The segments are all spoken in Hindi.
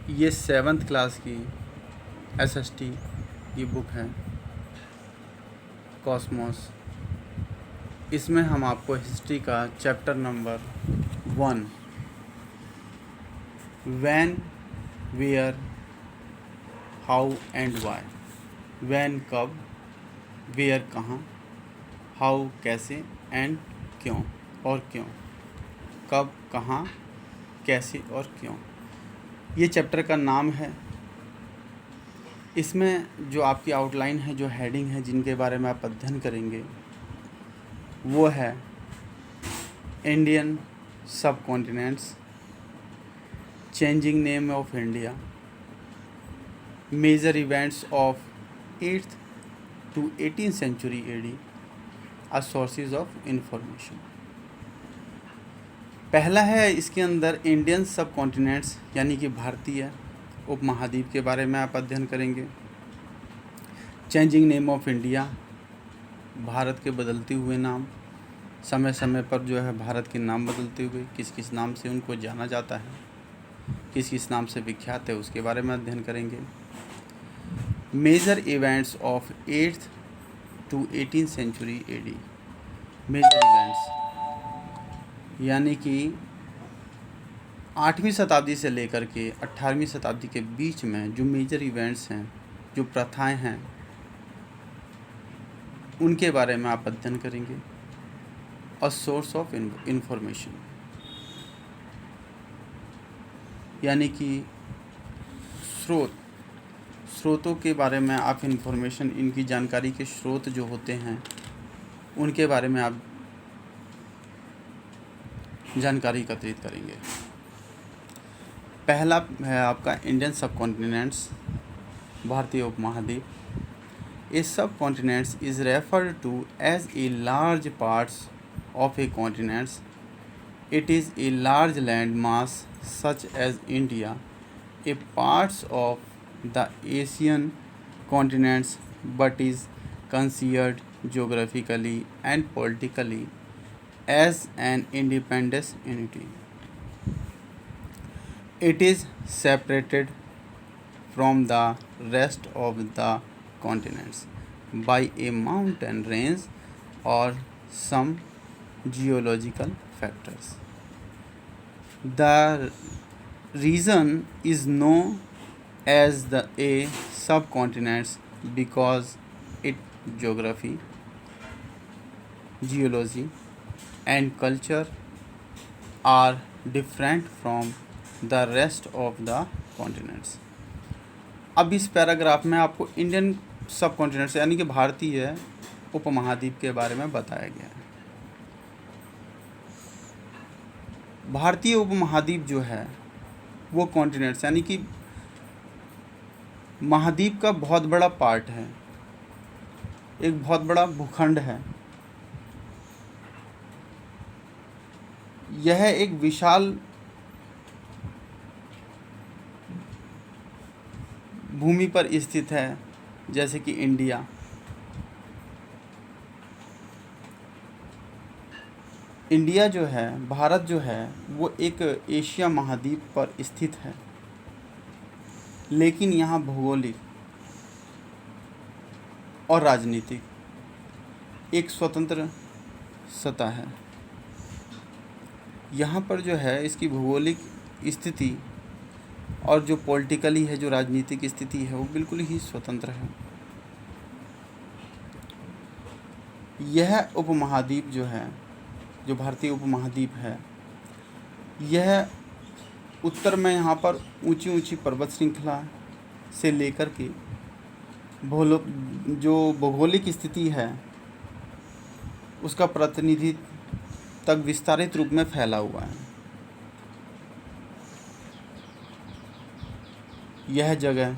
ये 7th क्लास की एसएसटी की बुक है कॉस्मोस। इसमें हम आपको हिस्ट्री का chapter number 1 when, where, how and why, when कब, वेयर कहाँ, हाउ कैसे, एंड क्यों और क्यों, कब कहाँ कैसे और क्यों, ये चैप्टर का नाम है। इसमें जो आपकी आउटलाइन है, जो हेडिंग है, जिनके बारे में आप अध्ययन करेंगे वो है Indian subcontinents, changing name of India, major events of 8th to 18th century AD, आ सोर्सेज ऑफ इंफॉर्मेशन। पहला है इसके अंदर इंडियन सब कॉन्टिनेंट्स यानी कि भारतीय उपमहाद्वीप के बारे में आप अध्ययन करेंगे। Changing name of India, Bharat के बदलते हुए नाम, समय समय पर जो है भारत के नाम बदलते हुए किस किस नाम से उनको जाना जाता है, किस किस नाम से विख्यात है, उसके बारे में अध्ययन करेंगे। Major events of 8th to 18th century AD, major events यानी कि 8वीं शताब्दी से लेकर के 18वीं शताब्दी के बीच में जो मेजर इवेंट्स हैं, जो प्रथाएं हैं, उनके बारे में आप अध्ययन करेंगे। अ सोर्स ऑफ इंफॉर्मेशन यानी कि स्रोतों के बारे में आप इंफॉर्मेशन, इनकी जानकारी के स्रोत जो होते हैं उनके बारे में आप जानकारी एकत्रित करेंगे। पहला है आपका इंडियन सब कॉन्टिनेंट्स, भारतीय उपमहाद्वीप। A subcontinents is referred to as a large parts of a continent. It is a large land mass such as India, a parts of the Asian continents, but is considered geographically and politically as an independent unity. It is separated from the rest of the continents by a mountain range or some geological factors. The region is known as the a subcontinent because its geography, geology and culture are different from the rest of the continents. अब इस पैराग्राफ में आपको इंडियन सब कॉन्टिनेंट्स यानी कि भारतीय उपमहाद्वीप के बारे में बताया गया है। भारतीय उपमहाद्वीप जो है वो कॉन्टिनेंट्स यानी कि महाद्वीप का बहुत बड़ा पार्ट है, एक बहुत बड़ा भूखंड है। यह एक विशाल भूमि पर स्थित है, जैसे कि इंडिया। इंडिया जो है, भारत जो है, वो एक एशिया महाद्वीप पर स्थित है, लेकिन यहाँ भौगोलिक और राजनीतिक एक स्वतंत्र सत्ता है। यहाँ पर जो है इसकी भौगोलिक स्थिति और जो पॉलिटिकली है, जो राजनीतिक स्थिति है, वो बिल्कुल ही स्वतंत्र है। यह उपमहाद्वीप जो है, जो भारतीय उपमहाद्वीप है, यह उत्तर में यहाँ पर ऊंची ऊंची पर्वत श्रृंखला से लेकर के जो भौगोलिक स्थिति है उसका प्रतिनिधित्व तक विस्तारित रूप में फैला हुआ है। यह जगह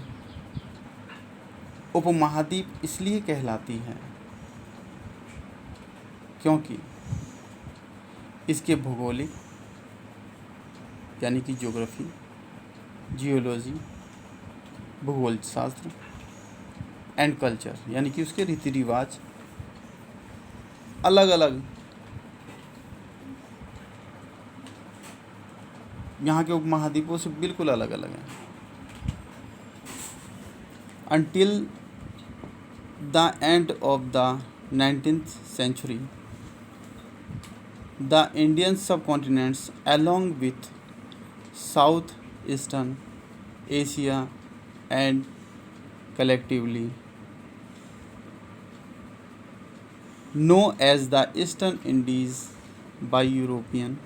उपमहाद्वीप इसलिए कहलाती है क्योंकि इसके भौगोलिक यानी कि ज्योग्राफी, जियोलॉजी, भूगोल शास्त्र एंड कल्चर यानी कि उसके रीति रिवाज अलग अलग यहाँ के उपमहाद्वीपों से बिल्कुल अलग अलग हैं। until the end of the 19th century, the Indian subcontinents, along with Southeastern Asia and collectively known as the Eastern Indies by European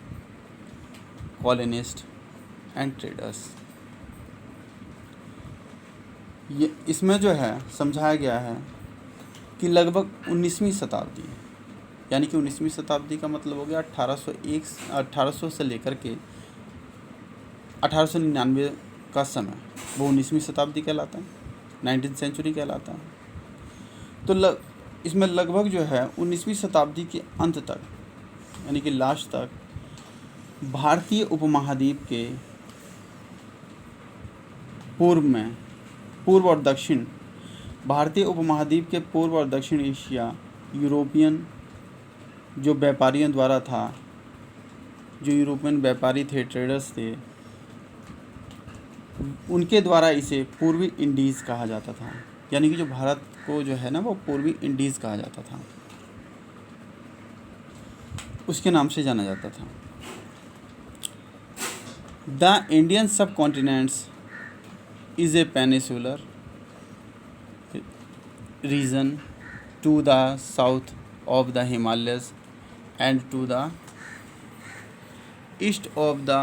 colonists and traders. ये इसमें जो है समझाया गया है कि लगभग 19वीं शताब्दी, यानी कि 19वीं शताब्दी का मतलब हो गया 1800 से लेकर के 1899 का समय, वो 19वीं शताब्दी कहलाता है, 19th सेंचुरी कहलाता है। तो इसमें लगभग जो है 19वीं शताब्दी के अंत तक, यानी कि लास्ट तक, भारतीय उपमहाद्वीप के पूर्व और दक्षिण, भारतीय उपमहाद्वीप के पूर्व और दक्षिण एशिया यूरोपियन जो व्यापारियों द्वारा था, जो यूरोपियन व्यापारी थे, ट्रेडर्स थे, उनके द्वारा इसे पूर्वी इंडीज़ कहा जाता था। यानी कि जो भारत को जो है ना, वो पूर्वी इंडीज़ कहा जाता था, उसके नाम से जाना जाता था। द इंडियन सब continents is a peninsular region to the south of the Himalayas and to the east of the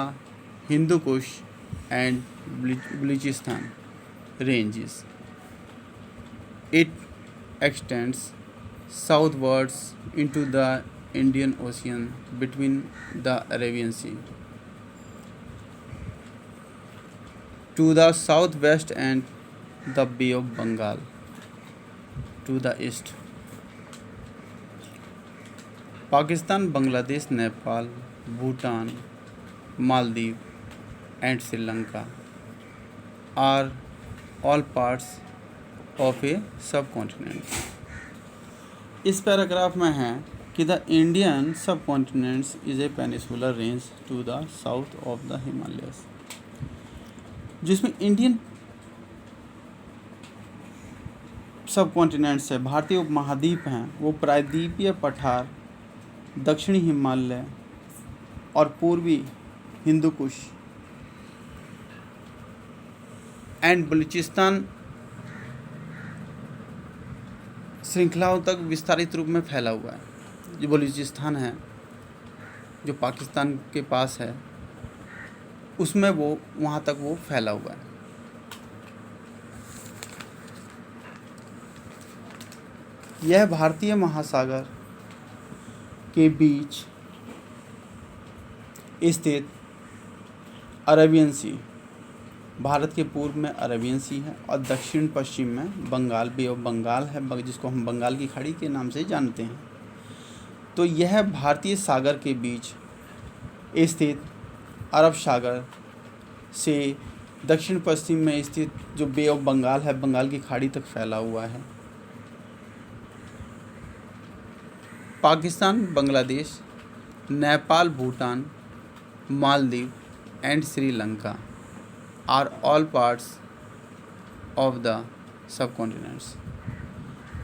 Hindu Kush and Balochistan ranges. It extends southwards into the Indian Ocean between the Arabian Sea to the southwest and the Bay of Bengal to the east. Pakistan, Bangladesh, Nepal, Bhutan, Maldives and Sri Lanka are all parts of a subcontinent. इस पैराग्राफ में है कि the Indian subcontinents is a peninsular range to the south of the Himalayas, जिसमें इंडियन सब कॉन्टिनेंट्स है, भारतीय उपमहाद्वीप हैं, वो प्रायद्वीपीय पठार, दक्षिणी हिमालय और पूर्वी हिंदू कुश एंड बलूचिस्तान श्रृंखलाओं तक विस्तारित रूप में फैला हुआ है। जो बलूचिस्तान है, जो पाकिस्तान के पास है, उसमें वो वहाँ तक वो फैला हुआ है। यह भारतीय महासागर के बीच स्थित अरेबियन सी, भारत के पूर्व में अरेबियन सी है और दक्षिण पश्चिम में बंगाल, बे ऑफ बंगाल है, जिसको हम बंगाल की खाड़ी के नाम से जानते हैं। तो यह भारतीय सागर के बीच स्थित अरब सागर से दक्षिण पश्चिम में स्थित जो बे ऑफ बंगाल है, बंगाल की खाड़ी तक फैला हुआ है। Pakistan, Bangladesh, Nepal, Bhutan, Maldives and Sri Lanka are all parts of the subcontinents.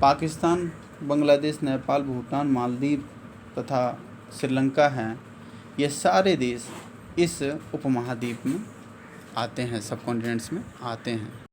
Pakistan, Bangladesh, Nepal, Bhutan, Maldives तथा श्रीलंका हैं, ये सारे देश इस उपमहाद्वीप में आते हैं, सबकॉन्टिनेंट्स में आते हैं।